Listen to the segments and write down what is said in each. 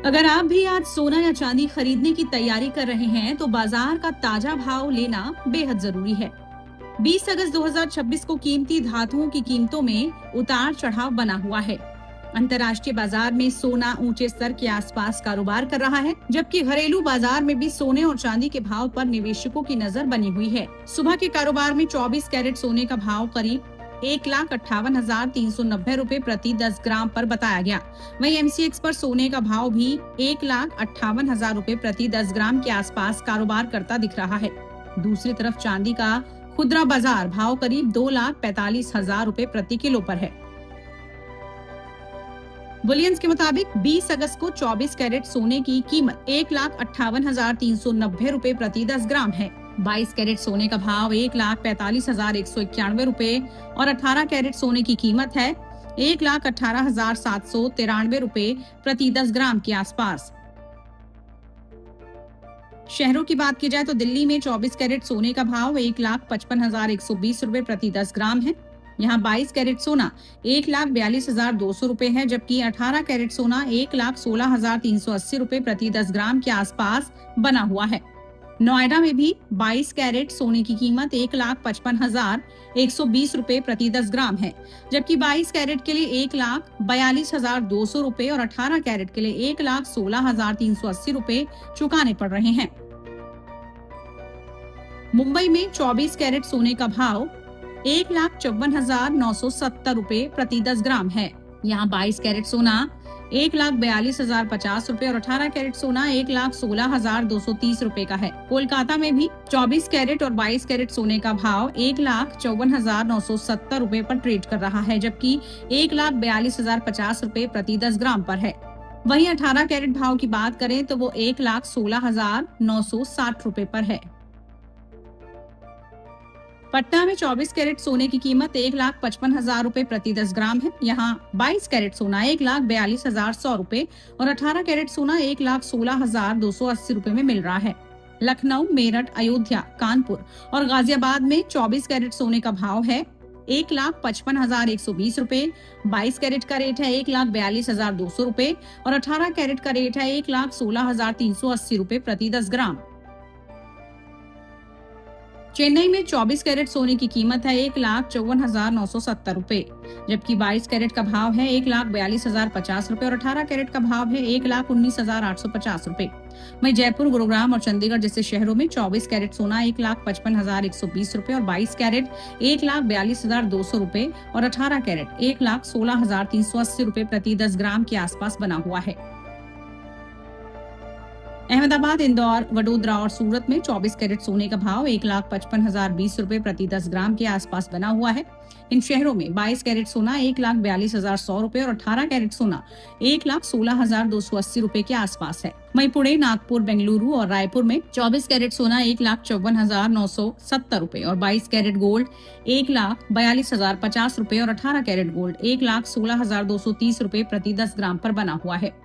अगर आप भी आज सोना या चांदी खरीदने की तैयारी कर रहे हैं तो बाजार का ताजा भाव लेना बेहद जरूरी है। 20 अगस्त 2026 को कीमती धातुओं की कीमतों में उतार चढ़ाव बना हुआ है। अंतर्राष्ट्रीय बाजार में सोना ऊंचे स्तर के आसपास कारोबार कर रहा है, जबकि घरेलू बाजार में भी सोने और चांदी के भाव पर निवेशकों की नजर बनी हुई है। सुबह के कारोबार में 24 कैरेट सोने का भाव करीब 1,58,390 रूपए प्रति 10 ग्राम पर बताया गया। वहीं एमसीएक्स पर सोने का भाव भी 1,58,000 रूपए प्रति 10 ग्राम के आसपास कारोबार करता दिख रहा है। दूसरी तरफ चांदी का खुदरा बाजार भाव करीब 2,45,000 रूपए प्रति किलो पर है। बुलियंस के मुताबिक 20 अगस्त को 24 कैरेट सोने की कीमत 1,58,390 रूपए प्रति 10 ग्राम है। 22 कैरेट सोने का भाव 1,45,191 रूपए और 18 कैरेट सोने की कीमत है 1,18,793 रूपए प्रति 10 ग्राम के आसपास। शहरों की बात की जाए तो दिल्ली में 24 कैरेट सोने का भाव 1,55,120 रूपए प्रति 10 ग्राम है। यहाँ 22 कैरेट सोना 1,42,200 रूपए है, जबकि 18 कैरेट सोना 1,16,380 रूपए प्रति 10 ग्राम के आसपास बना हुआ है। नोएडा में भी 22 कैरेट सोने की कीमत 1,55,120 रूपए प्रति 10 ग्राम है, जबकि 22 कैरेट के लिए 1,42,200 रूपए और 18 कैरेट के लिए 1,16,380 रूपए चुकाने पड़ रहे हैं। मुंबई में 24 कैरेट सोने का भाव 1,54,970 रूपए प्रति 10 ग्राम है। यहाँ 22 कैरेट सोना 1,42,050 रूपए और 18 कैरेट सोना 1,16,230 रूपए का है। कोलकाता में भी 24 कैरेट और 22 कैरेट सोने का भाव 1,54,970 रूपए पर ट्रेड कर रहा है, जबकि 1,42,050 रूपए प्रति 10 ग्राम पर है। वहीं 18 कैरेट भाव की बात करें तो वो 1,16,960 रूपए पर है। पटना में 24 कैरेट सोने की कीमत 1,55,000 रूपए प्रति 10 ग्राम है। यहाँ 22 कैरेट सोना 1,42,100 रूपए और 18 कैरेट सोना 1,16,280 रूपए में मिल रहा है। लखनऊ, मेरठ, अयोध्या, कानपुर और गाजियाबाद में 24 कैरेट सोने का भाव है 1,55,120 रूपए, 22 कैरेट का रेट है 1,42,200 रूपए और 18 कैरेट का रेट है 1,16,380 रूपए प्रति 10 ग्राम। चेन्नई में 24 कैरेट सोने की कीमत है 1,54,970 रूपए, जबकि 22 कैरेट का भाव है 1,42,050 रूपए और 18 कैरेट का भाव है 1,19,850 रूपए। वहीं जयपुर, गुरुग्राम और चंडीगढ़ जैसे शहरों में 24 कैरेट सोना 1,55,120 रूपए और 22 कैरेट 1,42,200 रूपए और 18 कैरेट 1,16,380 रूपए प्रति 10 ग्राम के आसपास बना हुआ है। अहमदाबाद, इंदौर, वडोदरा और सूरत में 24 कैरेट सोने का भाव 1,55,020 रूपए प्रति 10 ग्राम के आसपास बना हुआ है। इन शहरों में 22 कैरेट सोना 1,42,100 रूपए और 18 कैरेट सोना 1,16,280 रूपए के आसपास है। वहीं पुणे, नागपुर, बेंगलुरु और रायपुर में 24 कैरेट सोना 1,54,970 रूपए और 22 कैरेट गोल्ड 1,42,050 रूपए और 18 कैरेट गोल्ड 1,16,230 रूपए प्रति 10 ग्राम पर बना हुआ है।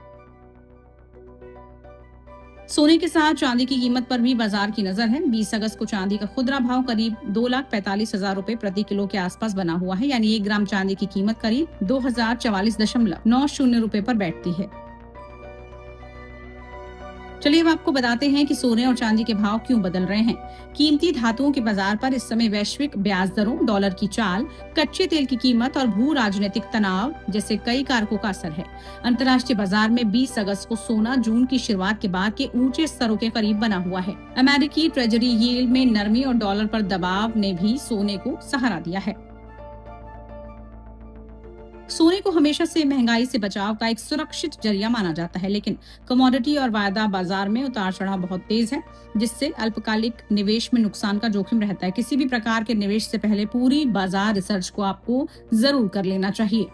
सोने के साथ चांदी की कीमत पर भी बाजार की नजर है। 20 अगस्त को चांदी का खुदरा भाव करीब 2,45,000 रूपए प्रति किलो के आसपास बना हुआ है, यानी 1 ग्राम चांदी की कीमत करीब 2,044.90 रूपए पर बैठती है। चलिए अब आपको बताते हैं कि सोने और चांदी के भाव क्यों बदल रहे हैं। कीमती धातुओं के बाजार पर इस समय वैश्विक ब्याज दरों, डॉलर की चाल, कच्चे तेल की कीमत और भू राजनीतिक तनाव जैसे कई कारकों का असर है। अंतर्राष्ट्रीय बाजार में 20 अगस्त को सोना जून की शुरुआत के बाद के ऊंचे स्तरों के करीब बना हुआ है। अमेरिकी ट्रेजरी यील्ड में नरमी और डॉलर पर दबाव ने भी सोने को सहारा दिया है। सोने को हमेशा से महंगाई से बचाव का एक सुरक्षित जरिया माना जाता है, लेकिन कमोडिटी और वायदा बाजार में उतार चढ़ाव बहुत तेज है, जिससे अल्पकालिक निवेश में नुकसान का जोखिम रहता है। किसी भी प्रकार के निवेश से पहले पूरी बाजार रिसर्च को आपको जरूर कर लेना चाहिए।